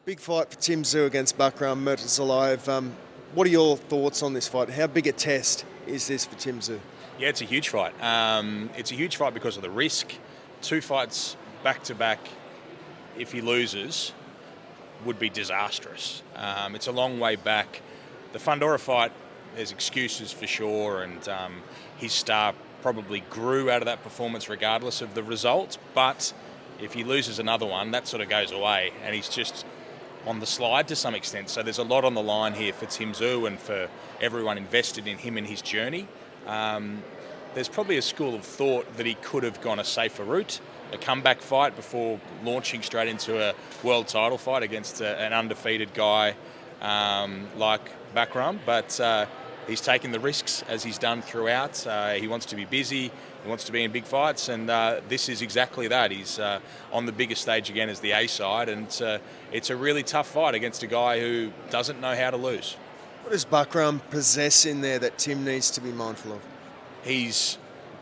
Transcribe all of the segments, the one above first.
Big fight for Tim Tszyu against Bakhram, Murtazaliev. What are your thoughts on this fight? How big a test is this for Tim Tszyu? Yeah, it's a huge fight. It's a huge fight because of the risk. 2 fights back-to-back, if he loses, would be disastrous. It's a long way back. The Fundora fight, there's excuses for sure, and his star probably grew out of that performance regardless of the result. But if he loses another one, that sort of goes away, and he's just on the slide to some extent. So there's a lot on the line here for Tim Tszyu and for everyone invested in him and his journey. There's probably a school of thought that he could have gone a safer route, a comeback fight before launching straight into a world title fight against an undefeated guy like Bakhram. But he's taken the risks as he's done throughout. He wants to be busy. He wants to be in big fights, and this is exactly that. He's on the biggest stage again as the A side, and it's a really tough fight against a guy who doesn't know how to lose. What does Bakhram possess in there that Tim needs to be mindful of? He's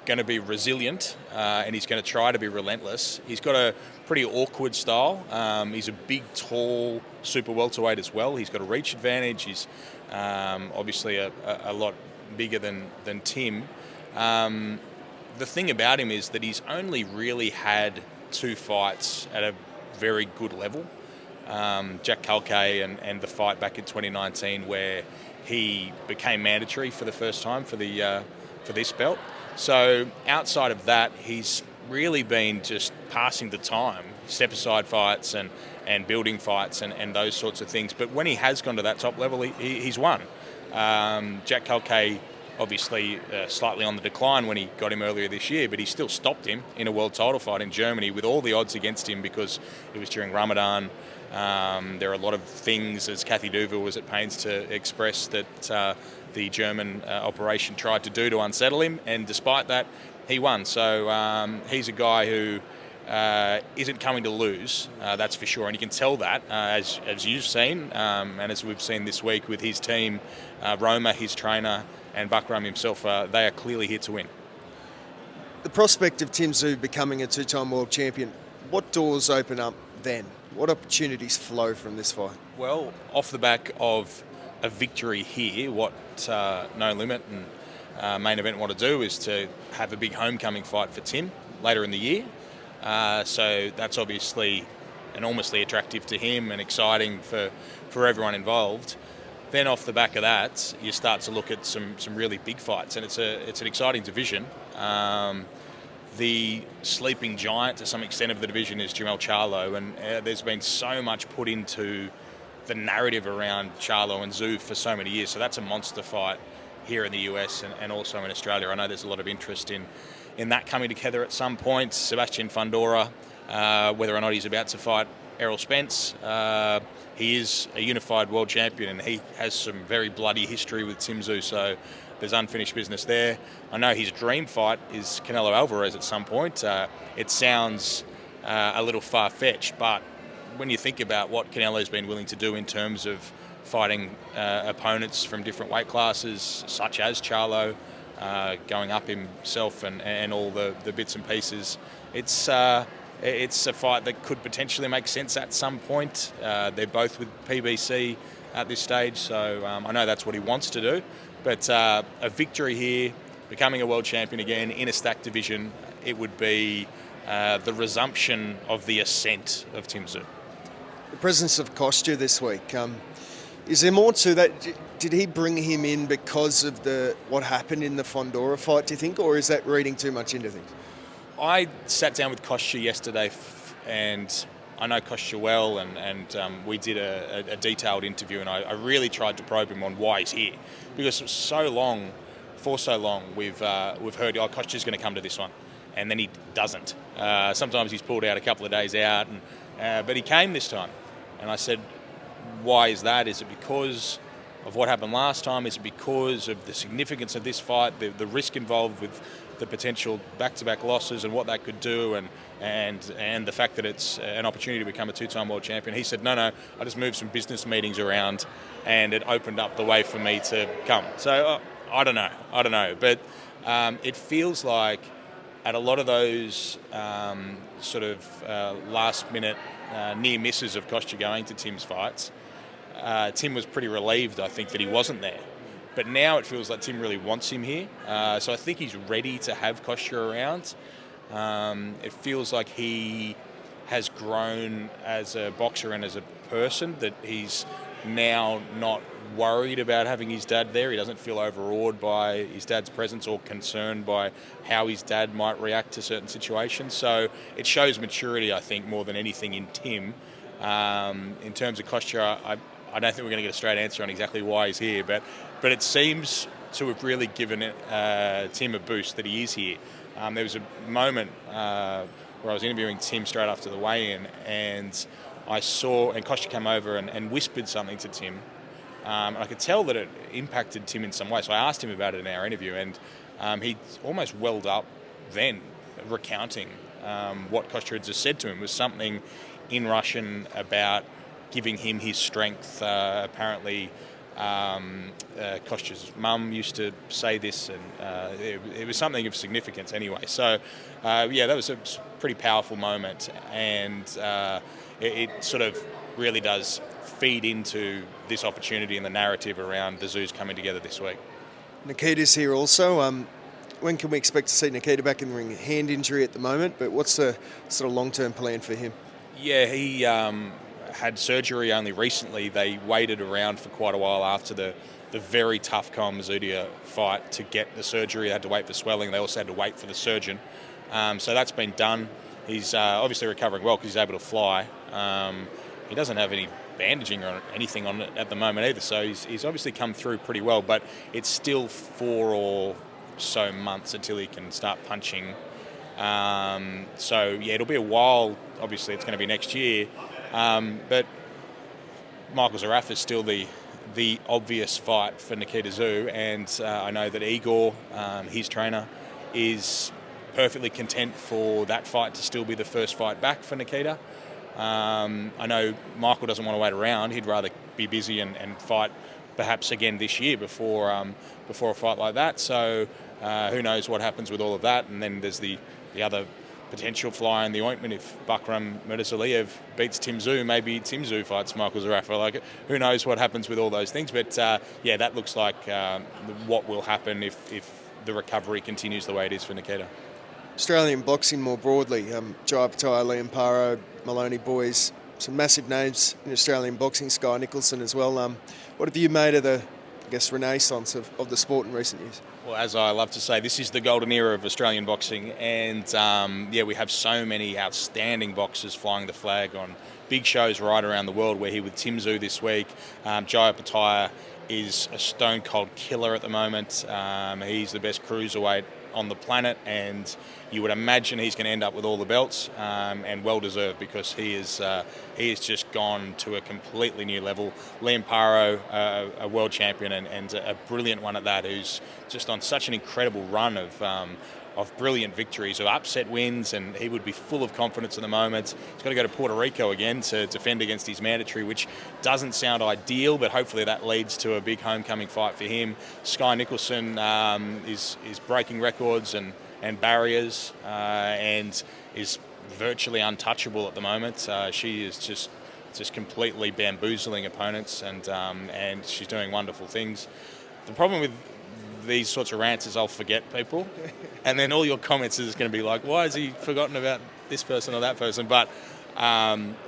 going to be resilient, and he's going to try to be relentless. He's got a pretty awkward style. He's a big, tall super welterweight as well. He's got a reach advantage. He's obviously a lot bigger than Tim. The thing about him is that he's only really had 2 fights at a very good level. Jack Calcay and the fight back in 2019 where he became mandatory for the first time for this belt. So outside of that, he's really been just passing the time, step-aside fights and building fights and those sorts of things. But when he has gone to that top level, he's won. Jack Calcay obviously slightly on the decline when he got him earlier this year, but he still stopped him in a world title fight in Germany with all the odds against him because it was during Ramadan. There are a lot of things, as Kathy Duva was at pains to express, that the German operation tried to do to unsettle him, and despite that, he won. So he's a guy who isn't coming to lose, that's for sure, and you can tell that as you've seen, and as we've seen this week with his team, Roma, his trainer, and Bakhram himself, they are clearly here to win. The prospect of Tim Tszyu becoming a 2-time world champion, what doors open up then? What opportunities flow from this fight? Well, off the back of a victory here, what No Limit and Main Event want to do is to have a big homecoming fight for Tim later in the year. So that's obviously enormously attractive to him and exciting for everyone involved. Then off the back of that, you start to look at some really big fights, and it's an exciting division. The sleeping giant to some extent of the division is Jermell Charlo, and there's been so much put into the narrative around Charlo and Tszyu for so many years. So that's a monster fight here in the US and also in Australia. I know there's a lot of interest in that coming together at some point. Sebastian Fundora, whether or not he's about to fight Errol Spence, he is a unified world champion, and he has some very bloody history with Tim Tszyu, so there's unfinished business there. I know his dream fight is Canelo Alvarez at some point. It sounds a little far-fetched, but when you think about what Canelo's been willing to do in terms of fighting opponents from different weight classes, such as Charlo, going up himself and all the bits and pieces, it's a fight that could potentially make sense at some point. They're both with PBC at this stage, so I know that's what he wants to do. But a victory here, becoming a world champion again in a stacked division, it would be the resumption of the ascent of Tim Tszyu. The presence of Kosta this week, is there more to that? Did he bring him in because of what happened in the Fundora fight, do you think, or is that reading too much into things? I sat down with Kosta yesterday, and I know Kosta well, and we did a detailed interview, and I really tried to probe him on why he's here, because for so long we've heard, oh, Kosta's going to come to this one, and then he doesn't. Sometimes he's pulled out a couple of days out, but he came this time, and I said, why is that? Is it because of what happened last time? Is it because of the significance of this fight, the risk involved with the potential back-to-back losses and what that could do, and the fact that it's an opportunity to become a 2-time world champion? He said, no, I just moved some business meetings around and it opened up the way for me to come. So I don't know, but it feels like at a lot of those sort of last-minute near misses of Kosta going to Tim's fights, Tim was pretty relieved, I think, that he wasn't there. But now it feels like Tim really wants him here. So I think he's ready to have Kosta around. It feels like he has grown as a boxer and as a person, that he's now not worried about having his dad there. He doesn't feel overawed by his dad's presence or concerned by how his dad might react to certain situations. So it shows maturity, I think, more than anything in Tim. In terms of Kosta, I don't think we're going to get a straight answer on exactly why he's here, but it seems to have really given Tim a boost that he is here. There was a moment where I was interviewing Tim straight after the weigh-in, and I saw, and Kosta came over and whispered something to Tim. And I could tell that it impacted Tim in some way. So I asked him about it in our interview, and he almost welled up then, recounting what Kosta had just said to him. It was something in Russian about giving him his strength. Apparently, Kosta's mum used to say this, and it was something of significance anyway. So, that was a pretty powerful moment, and it sort of really does feed into this opportunity and the narrative around the Tszyus coming together this week. Nikita's here also. When can we expect to see Nikita back in the ring? Hand injury at the moment, but what's the sort of long-term plan for him? Yeah, he had surgery only recently. They waited around for quite a while after the very tough Kalamazoo fight to get the surgery. They had to wait for swelling. They also had to wait for the surgeon. So that's been done. He's obviously recovering well because he's able to fly. He doesn't have any bandaging or anything on it at the moment either, so he's obviously come through pretty well, but it's still 4 or so months until he can start punching. It'll be a while. Obviously it's going to be next year, but Michael Zerafa is still the obvious fight for Nikita Tszyu, and I know that Igor, his trainer, is perfectly content for that fight to still be the first fight back for Nikita. I know Michael doesn't want to wait around. He'd rather be busy and fight perhaps again this year before a fight like that. So who knows what happens with all of that. And then there's the other potential fly in the ointment. If Bakhram Murtazaliev beats Tim Tszyu, maybe Tim Tszyu fights Michael Zerafa. Like, who knows what happens with all those things. But that looks like what will happen if the recovery continues the way it is for Nikita. Australian boxing more broadly, Jai McAllister, Liam Paro, Maloney boys, some massive names in Australian boxing, Sky Nicholson as well. What have you made of the, renaissance of the sport in recent years? Well, as I love to say, this is the golden era of Australian boxing, and we have so many outstanding boxers flying the flag on big shows right around the world. We're here with Tim Tszyu this week. Jai McAllister is a stone-cold killer at the moment. He's the best cruiserweight on the planet, and you would imagine he's going to end up with all the belts, and well deserved, because he has just gone to a completely new level. Liam Paro, a world champion and a brilliant one at that, who's just on such an incredible run of brilliant victories, of upset wins, and he would be full of confidence at the moment. He's got to go to Puerto Rico again to defend against his mandatory, which doesn't sound ideal, but hopefully that leads to a big homecoming fight for him. Sky Nicholson is breaking records and barriers, and is virtually untouchable at the moment. She is just completely bamboozling opponents, and she's doing wonderful things. The problem with these sorts of rants is I'll forget people, and then all your comments is going to be like, why has he forgotten about this person or that person? But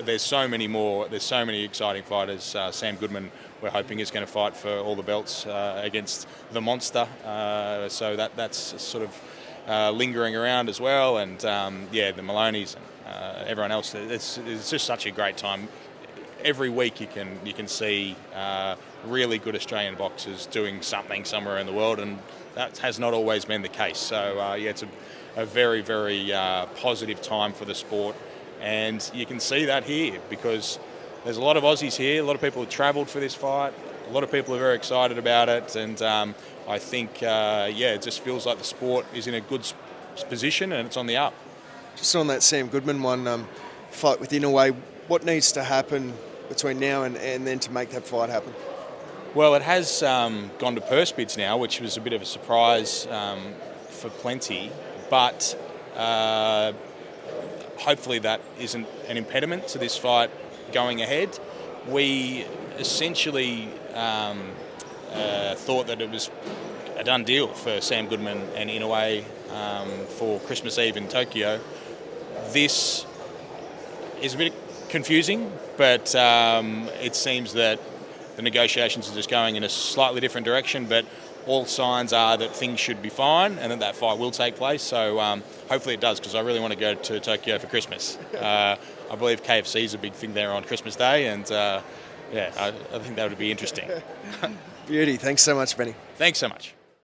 there's so many more. There's so many exciting fighters. Sam Goodman, we're hoping, is going to fight for all the belts against the monster. So that's sort of lingering around as well. And the Maloneys and everyone else. It's just such a great time. Every week you can see really good Australian boxers doing something somewhere in the world, and that has not always been the case. So it's a very, very positive time for the sport, and you can see that here because there's a lot of Aussies here, a lot of people have travelled for this fight, a lot of people are very excited about it, and I think it just feels like the sport is in a good position and it's on the up. Just on that Sam Goodman one, fight with Inoue, what needs to happen between now and then to make that fight happen? Well, it has gone to purse bids now, which was a bit of a surprise for plenty. But hopefully that isn't an impediment to this fight going ahead. We essentially thought that it was a done deal for Sam Goodman and Inoue for Christmas Eve in Tokyo. This is a bit confusing, but it seems that the negotiations are just going in a slightly different direction, but all signs are that things should be fine and that fight will take place. So hopefully it does, because I really want to go to Tokyo for Christmas. I believe KFC is a big thing there on Christmas Day, and I think that would be interesting. Beauty. Thanks so much, Benny. Thanks so much.